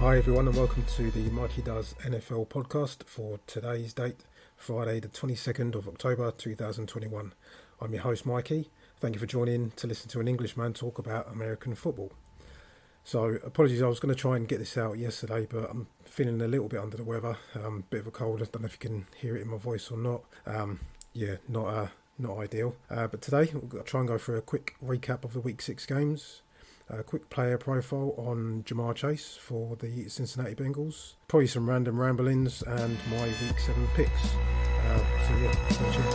Hi everyone and welcome to the Mikey Does NFL podcast for today's date, Friday the 22nd of October 2021. I'm your host Mikey. Thank you for joining to listen to an Englishman talk about American football. So apologies, I was going to try and get this out yesterday, but I'm feeling a little bit under the weather, bit of a cold. I don't know if you can hear it in my voice or not. Not ideal. But today we'll try and go through a quick recap of the Week 6 games. A quick player profile on Jamal Chase for the Cincinnati Bengals. Probably some random ramblings and my Week 7 picks. Stay tuned.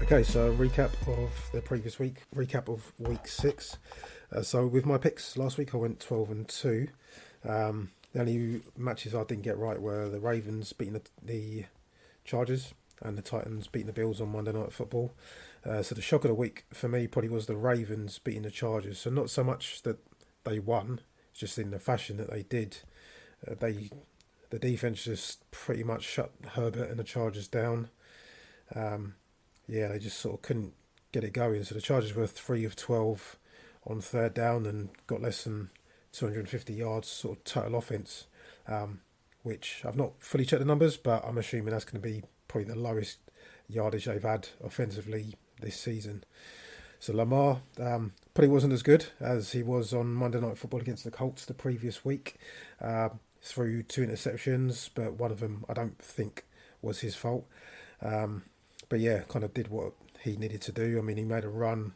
Okay, so recap of the previous week, recap of Week 6. So with my picks last week, I went 12-2. The only matches I didn't get right were the Ravens beating the Chargers and the Titans beating the Bills on Monday Night Football. So the shock of the week for me probably was the Ravens beating the Chargers. So not so much that they won, it's just in the fashion that they did. The defense just pretty much shut Herbert and the Chargers down. They just sort of couldn't get it going. So the Chargers were 3 of 12 on third down and got less than 250 yards sort of total offense, which I've not fully checked the numbers, but I'm assuming that's going to be probably the lowest yardage they've had offensively this season. So Lamar probably wasn't as good as he was on Monday Night Football against the Colts the previous week. Threw 2 interceptions, but one of them I don't think was his fault. But yeah, kind of did what he needed to do. I mean, he made a run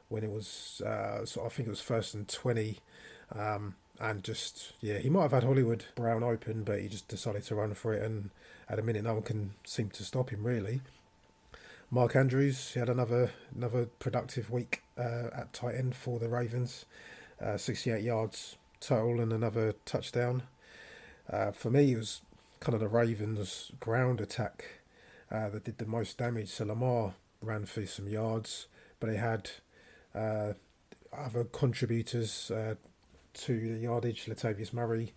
when it was, I think it was 1st and 20. And just, he might have had Hollywood Brown open, but he just decided to run for it. And at a minute, no one can seem to stop him, really. Mark Andrews, he had another productive week at tight end for the Ravens. 68 yards total and another touchdown. For me, it was kind of the Ravens' ground attack that did the most damage. So Lamar ran for some yards, but they had other contributors to the yardage. Latavius Murray,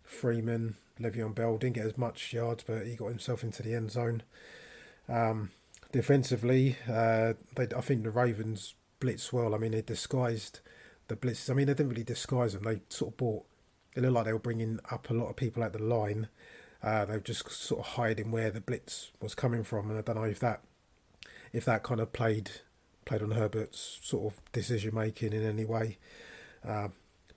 Freeman, Le'Veon Bell didn't get as much yards, but he got himself into the end zone. Defensively, I think the Ravens blitzed well. I mean, they disguised the blitzes. I mean, they didn't really disguise them. They sort of it looked like they were bringing up a lot of people at the line. They were just sort of hiding where the blitz was coming from, and I don't know if that kind of played on Herbert's sort of decision making in any way.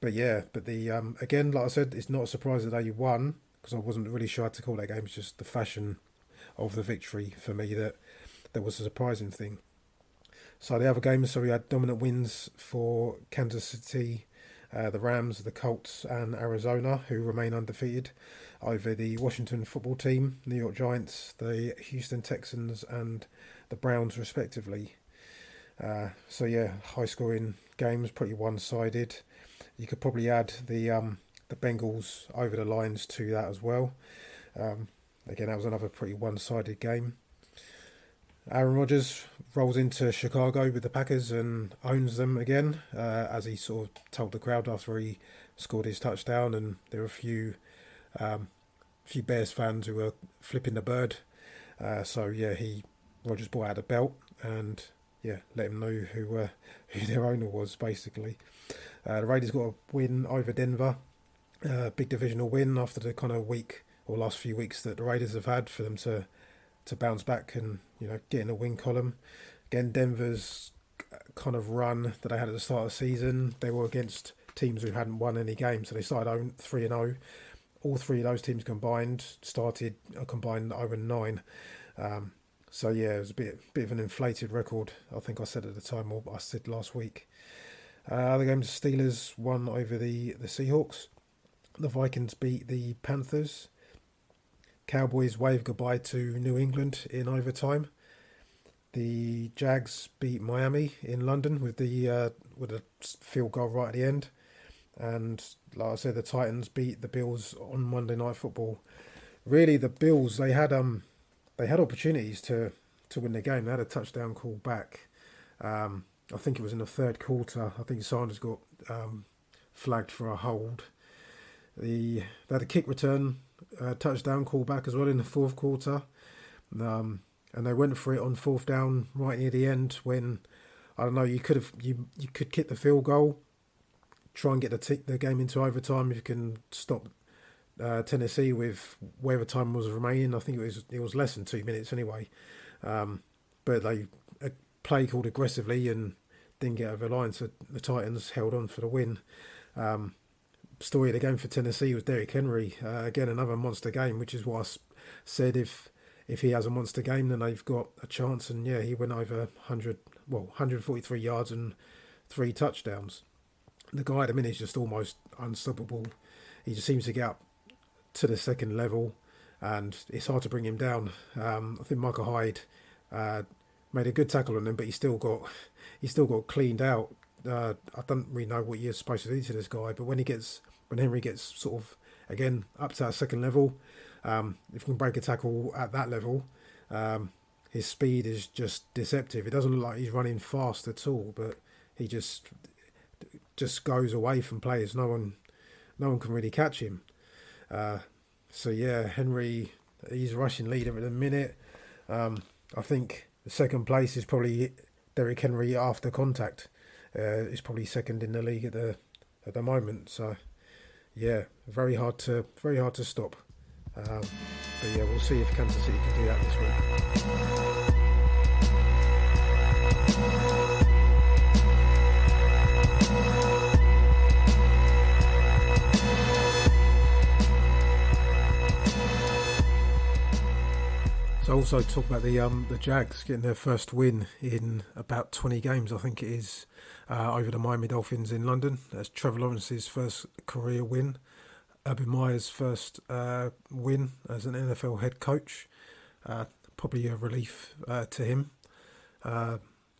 Again, like I said, it's not a surprise that they won because I wasn't really sure how to call that game. It's just the fashion of the victory for me that was a surprising thing. So the other games, we had dominant wins for Kansas City, the Rams, the Colts, and Arizona, who remain undefeated over the Washington football team, New York Giants, the Houston Texans, and the Browns, respectively. High-scoring games, pretty one-sided. You could probably add the Bengals over the lines to that as well. Again, that was another pretty one-sided game. Aaron Rodgers rolls into Chicago with the Packers and owns them again, as he sort of told the crowd after he scored his touchdown. And there were a few Bears fans who were flipping the bird. Rodgers brought out a belt and let him know who their owner was, basically. The Raiders got a win over Denver, big divisional win after the kind of week or last few weeks that the Raiders have had for them to bounce back and get in the win column. Again, Denver's kind of run that they had at the start of the season, they were against teams who hadn't won any games, so they started 3-0. All three of those teams combined started a combined 0-9. It was a bit of an inflated record, I think I said at the time, or I said last week. The games, Steelers won over the Seahawks. The Vikings beat the Panthers. Cowboys waved goodbye to New England in overtime. The Jags beat Miami in London with a field goal right at the end. And like I said, the Titans beat the Bills on Monday Night Football. Really, the Bills, they had opportunities to win the game. They had a touchdown call back. I think it was in the third quarter. I think Sanders got flagged for a hold. They had a kick return touchdown callback as well in the fourth quarter. And they went for it on fourth down right near the end when, I don't know, you could kick the field goal, try and get the game into overtime if you can stop Tennessee with whatever time was remaining. I think it was less than 2 minutes anyway. But they played called aggressively and didn't get over the line, so the Titans held on for the win. Story of the game for Tennessee was Derrick Henry. Again, another monster game, which is what I said. If he has a monster game, then they've got a chance. And yeah, he went over 143 yards and 3 touchdowns. The guy at the minute is just almost unstoppable. He just seems to get up to the second level, and it's hard to bring him down. I think Michael Hyde made a good tackle on him, but he still got cleaned out. I don't really know what you're supposed to do to this guy, but when Henry gets sort of again up to that second level, if he can break a tackle at that level, his speed is just deceptive. It doesn't look like he's running fast at all, but he just goes away from players. No one can really catch him. So yeah, Henry, he's rushing leader at the minute. I think the second place is probably Derrick Henry after contact. He's probably second in the league at the moment. So yeah, very hard to stop. But yeah, we'll see if Kansas City can do that this week. So also talk about the Jags getting their first win in about 20 games, I think it is, over the Miami Dolphins in London. That's Trevor Lawrence's first career win. Urban Meyer's first win as an NFL head coach. Probably a relief to him.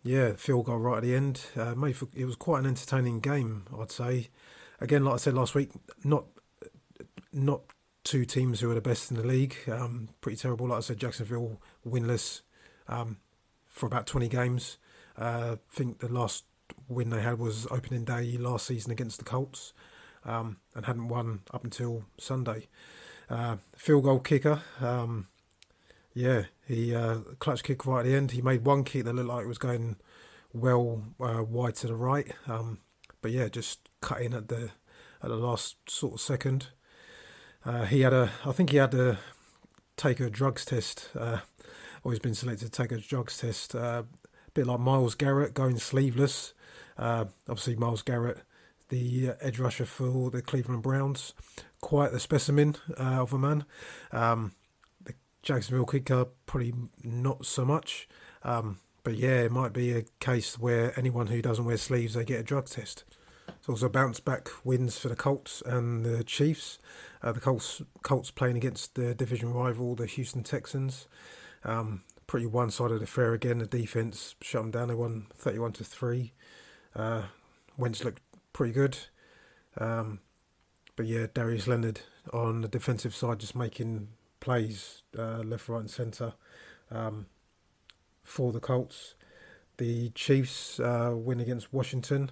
Yeah, field goal right at the end. It was quite an entertaining game, I'd say. Again, like I said last week, not 2 teams who are the best in the league. Pretty terrible. Like I said, Jacksonville winless for about 20 games. I think the last win they had was opening day last season against the Colts, and hadn't won up until Sunday. Field goal kicker. He clutch kick right at the end. He made one kick that looked like it was going well wide to the right. But yeah, just cut in at the last sort of second. I think he had to take a drugs test, or he's been selected to take a drugs test, a bit like Myles Garrett going sleeveless. Obviously Myles Garrett, the edge rusher for the Cleveland Browns, quite the specimen of a man. The Jacksonville kicker, probably not so much. But yeah, it might be a case where anyone who doesn't wear sleeves, they get a drug test. It's also bounce back wins for the Colts and the Chiefs. The Colts playing against the division rival, the Houston Texans. Pretty one-sided affair again. The defense shut them down. They won 31-3. Wentz looked pretty good. But yeah, Darius Leonard on the defensive side just making plays left, right and centre for the Colts. The Chiefs win against Washington.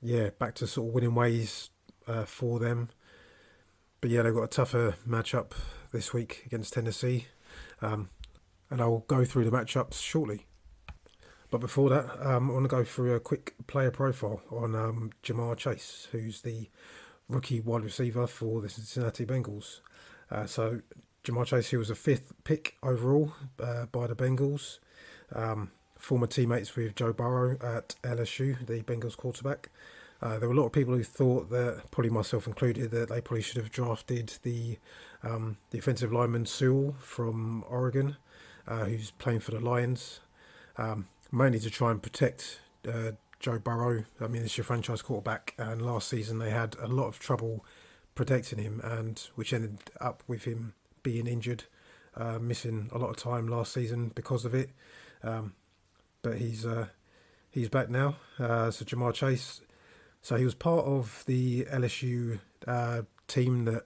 Yeah, back to sort of winning ways for them. But yeah, they've got a tougher matchup this week against Tennessee. And I'll go through the matchups shortly. But before that, I want to go through a quick player profile on Jamal Chase, who's the rookie wide receiver for the Cincinnati Bengals. So Jamal Chase, he was a 5th pick overall by the Bengals. Former teammates with Joe Burrow at LSU, the Bengals quarterback. There were a lot of people who thought that, probably myself included, that they probably should have drafted the offensive lineman Sewell from Oregon, who's playing for the Lions, mainly to try and protect Joe Burrow. I mean, it's your franchise quarterback, and last season they had a lot of trouble protecting him, and which ended up with him being injured, missing a lot of time last season because of it. But he's back now. So Jamal Chase. So he was part of the LSU team that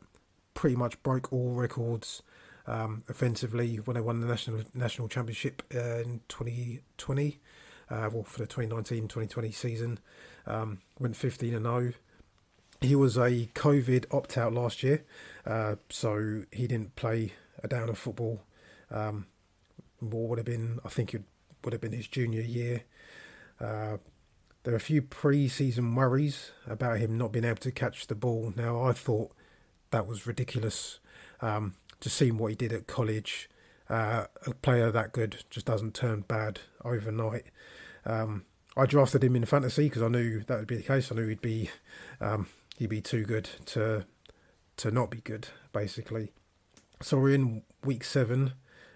pretty much broke all records offensively when they won the national championship in 2020. For the 2019-2020 season, went 15-0. He was a COVID opt-out last year, so he didn't play a down of football. What would have been, I think it would have been his junior year. There are a few pre-season worries about him not being able to catch the ball. Now, I thought that was ridiculous. Just seeing what he did at college, a player that good just doesn't turn bad overnight. I drafted him in fantasy because I knew that would be the case. I knew he'd be too good to not be good, basically. So we're in week 7,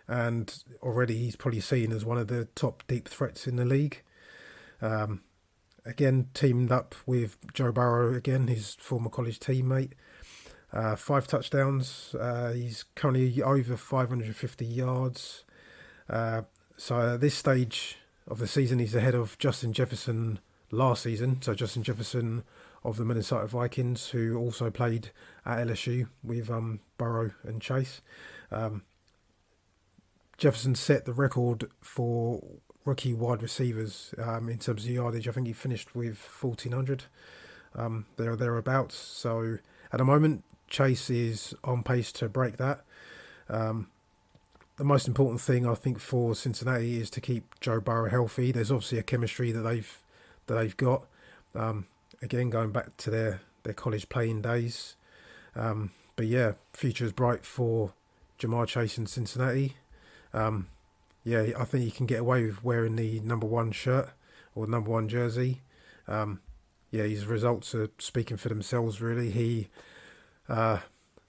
and already he's probably seen as one of the top deep threats in the league. Again, teamed up with Joe Burrow again, his former college teammate. 5 touchdowns. He's currently over 550 yards. So at this stage of the season, he's ahead of Justin Jefferson last season. So Justin Jefferson of the Minnesota Vikings, who also played at LSU with Burrow and Chase. Jefferson set the record for rookie wide receivers in terms of yardage. I think he finished with 1,400 thereabouts. So at the moment, Chase is on pace to break that. The most important thing I think for Cincinnati is to keep Joe Burrow healthy. There's obviously a chemistry that they've got. Again, going back to their college playing days. But yeah, future's bright for Jamal Chase in Cincinnati. Yeah, I think he can get away with wearing the number 1 shirt or number 1 jersey. Yeah, his results are speaking for themselves, really. He showed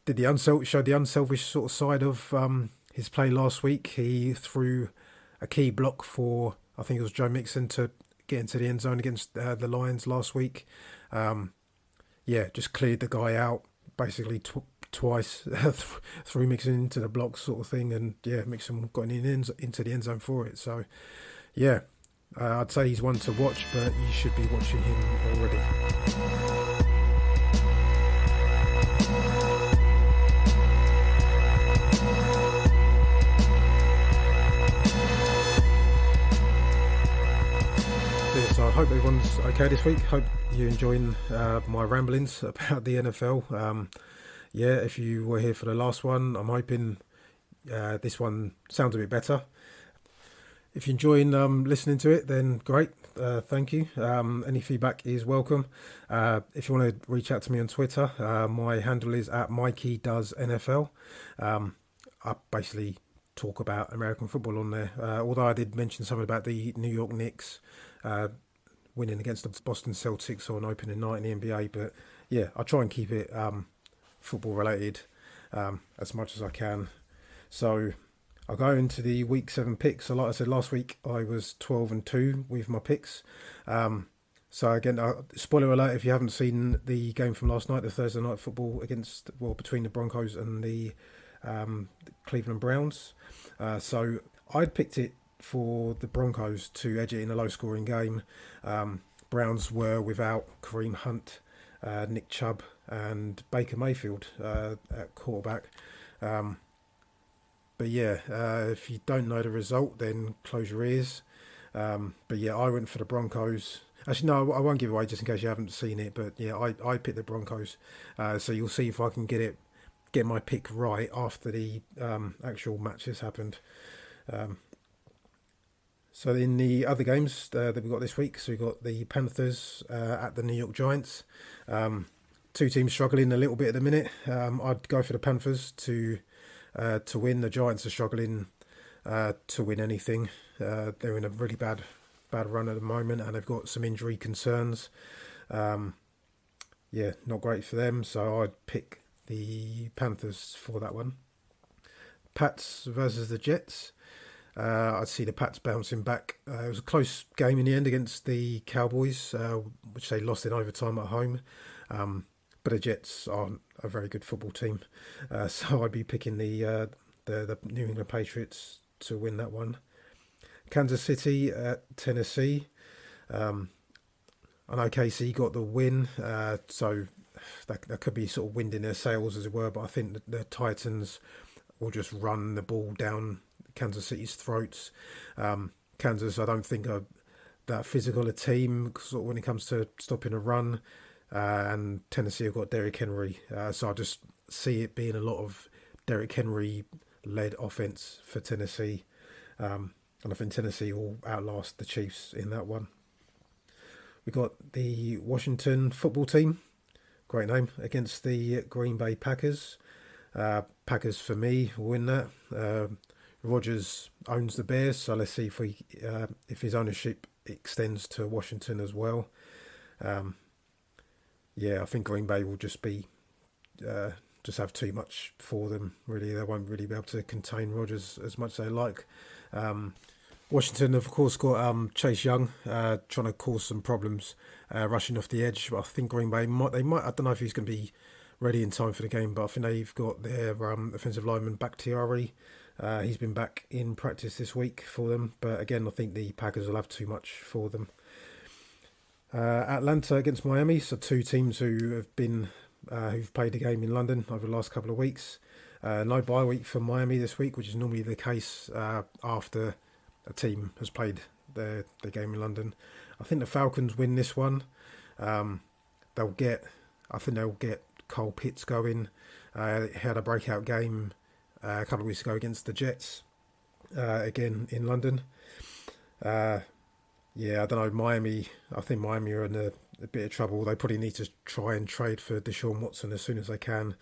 the unselfish sort of side of his play last week. He threw a key block for, I think it was Joe Mixon, to get into the end zone against the Lions last week. Yeah, just cleared the guy out basically twice, threw Mixon into the block sort of thing, and yeah, Mixon got into the end zone for it. So yeah, I'd say he's one to watch, but you should be watching him already. So I hope everyone's okay this week. Hope you're enjoying my ramblings about the NFL. Yeah, if you were here for the last one, I'm hoping this one sounds a bit better. If you're enjoying listening to it, then great. Thank you. Any feedback is welcome. If you want to reach out to me on Twitter, my handle is @MikeyDoesNFL. I basically talk about American football on there. Although I did mention something about the New York Knicks winning against the Boston Celtics on opening night in the NBA. But yeah, I try and keep it football related as much as I can. So I'll go into the week 7 picks. So like I said last week, I was 12-2 with my picks. So again, spoiler alert if you haven't seen the game from last night, the Thursday night football between the Broncos and the Cleveland Browns. So I'd picked it for the Broncos to edge it in a low-scoring game. Browns were without Kareem Hunt, Nick Chubb, and Baker Mayfield at quarterback. But yeah, if you don't know the result, then close your ears. But yeah, I went for the Broncos. Actually, no, I won't give away just in case you haven't seen it. But yeah, I picked the Broncos. So you'll see if I can get my pick right after the actual matches happened. So in the other games that we got this week, so we got the Panthers at the New York Giants. 2 teams struggling a little bit at the minute. I'd go for the Panthers to win. The Giants are struggling to win anything. They're in a really bad run at the moment, and they've got some injury concerns. Yeah, not great for them. So I'd pick the Panthers for that one. Pats versus the Jets. I'd see the Pats bouncing back. It was a close game in the end against the Cowboys, which they lost in overtime at home. But the Jets aren't a very good football team, so I'd be picking the New England Patriots to win that one. Kansas City at Tennessee. I know KC got the win, so that could be sort of wind in their sails, as it were. But I think the Titans will just run the ball down Kansas City's throats. Kansas, I don't think are that physical a team sort of when it comes to stopping a run. and Tennessee have got Derrick Henry. So I just see it being a lot of Derrick Henry-led offense for Tennessee. And I think Tennessee will outlast the Chiefs in that one. We got the Washington football team, great name, against the Green Bay Packers. Packers for me will win that. Rodgers owns the Bears, so let's see if his ownership extends to Washington as well. I think Green Bay will just have too much for them. Really, they won't really be able to contain Rodgers as much as they like. Washington have of course got Chase Young trying to cause some problems rushing off the edge, but I think Green Bay might. I don't know if he's going to be ready in time for the game, but I think they've got their offensive lineman Bakhtiari. He's been back in practice this week for them, but again I think the Packers will have too much for them. Atlanta against Miami, so two teams who've played the game in London over the last couple of weeks. No bye week for Miami this week, which is normally the case after a team has played the game in London. I think the Falcons win this one. They'll get Cole Pitts going. He had a breakout game a couple of weeks ago against the Jets, again in London. I don't know, Miami. I think Miami are in a bit of trouble. They probably need to try and trade for Deshaun Watson as soon as they can.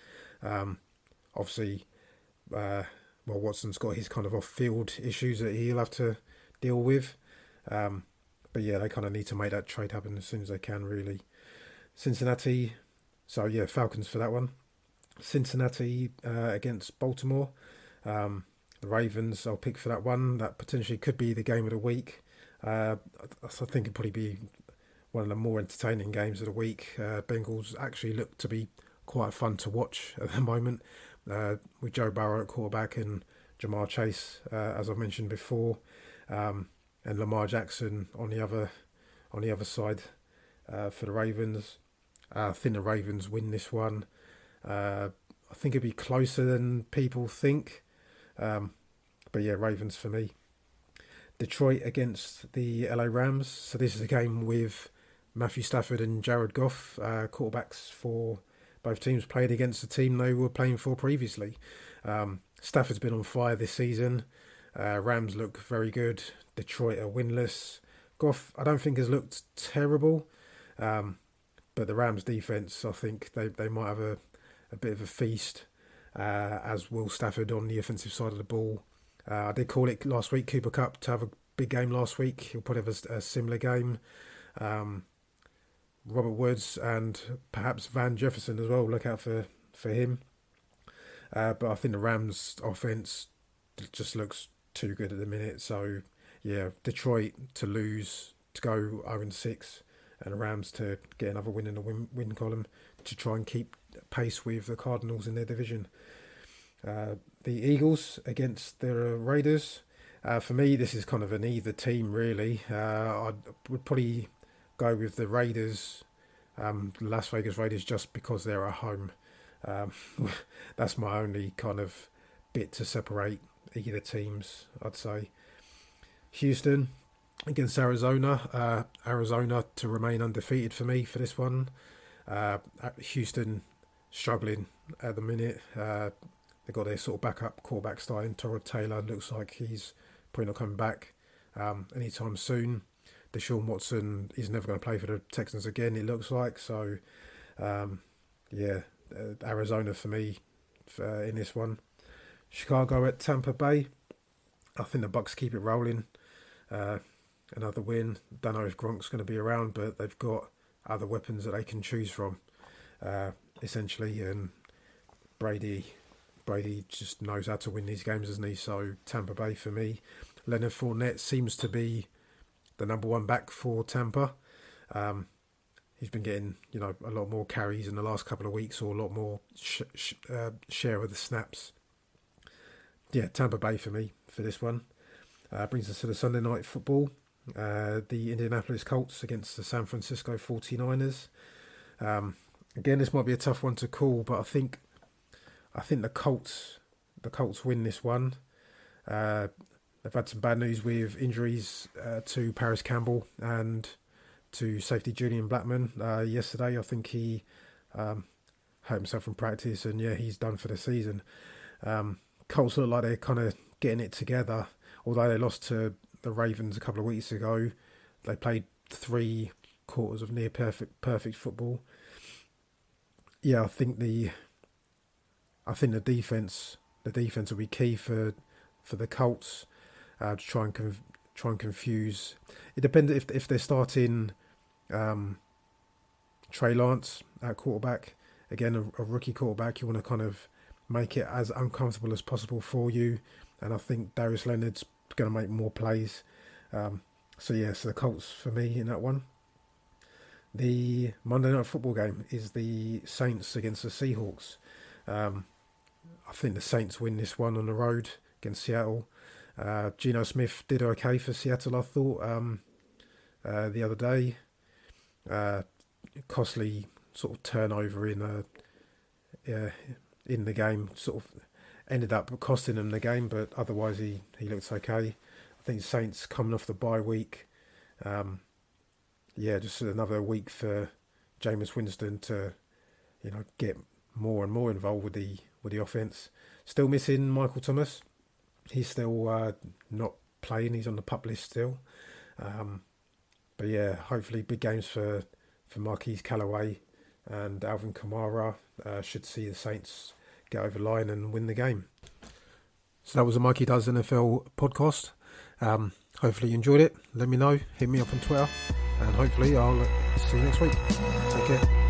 Obviously, Watson's got his kind of off-field issues that he'll have to deal with. But yeah, they kind of need to make that trade happen as soon as they can, really. Cincinnati, so yeah, Falcons for that one. Cincinnati against Baltimore. The Ravens, I'll pick for that one. That potentially could be the game of the week. I think it'd probably be one of the more entertaining games of the week. Bengals actually look to be quite fun to watch at the moment, with Joe Burrow at quarterback and Jamal Chase, as I've mentioned before, and Lamar Jackson on the other side for the Ravens. I think the Ravens win this one. I think it'd be closer than people think, but yeah, Ravens for me. Detroit against the LA Rams. So this is a game with Matthew Stafford and Jared Goff, quarterbacks for both teams, played against the team they were playing for previously. Stafford's been on fire this season. Rams look very good. Detroit are winless. Goff, I don't think has looked terrible, but the Rams defense, I think they might have a bit of a feast, as will Stafford on the offensive side of the ball. I did call it last week, Cooper Kupp to have a big game last week. He'll probably have a similar game. Robert Woods and perhaps Van Jefferson as well. Look out for him. But I think the Rams offense just looks too good at the minute. So yeah, Detroit to lose, to go 0-6, and the Rams to get another win in the win column to try and keep pace with the Cardinals in their division. The Eagles against the Raiders. For me, this is kind of an either team, really. I would probably go with the Raiders, Las Vegas Raiders, just because they're at home. That's my only kind of bit to separate either teams, I'd say. Houston against Arizona. Arizona to remain undefeated for me for this one. Houston struggling at the minute. They've got their sort of backup quarterback starting. Tyrod Taylor looks like he's probably not coming back anytime soon. Deshaun Watson is never going to play for the Texans again, it looks like. So, Arizona for me in this one. Chicago at Tampa Bay. I think the Bucks keep it rolling. Another win. Don't know if Gronk's going to be around, but they've got other weapons that they can choose from, essentially. And Brady just knows how to win these games, doesn't he? So Tampa Bay for me. Leonard Fournette seems to be the number one back for Tampa. He's been getting, a lot more carries in the last couple of weeks, or a lot more share of the snaps. Yeah, Tampa Bay for me for this one. Brings us to the Sunday night football. The Indianapolis Colts against the San Francisco 49ers. Again, this might be a tough one to call, but I think the Colts win this one. They've had some bad news with injuries to Paris Campbell and to safety Julian Blackman yesterday. I think he hurt himself in practice, and yeah, he's done for the season. Colts look like they're kind of getting it together. Although they lost to the Ravens a couple of weeks ago, they played 3 quarters of near perfect football. Yeah, I think the defense will be key for the Colts to try and confuse. It depends if they're starting Trey Lance at quarterback. Again, a rookie quarterback. You want to kind of make it as uncomfortable as possible for you. And I think Darius Leonard's going to make more plays. So the Colts for me in that one. The Monday Night Football game is the Saints against the Seahawks. I think the Saints win this one on the road against Seattle. Geno Smith did okay for Seattle, I thought, the other day. Costly sort of turnover in the game sort of ended up costing them the game, but otherwise he looks okay. I think Saints coming off the bye week. Just another week for Jameis Winston to, get more and more involved with the offense. Still missing Michael Thomas. He's still not playing. He's on the pup list still. Hopefully big games for Marquise Callaway and Alvin Kamara should see the Saints get over the line and win the game. So that was a Mikey Does NFL podcast. Hopefully you enjoyed it. Let me know. Hit me up on Twitter. And hopefully I'll see you next week. Take care.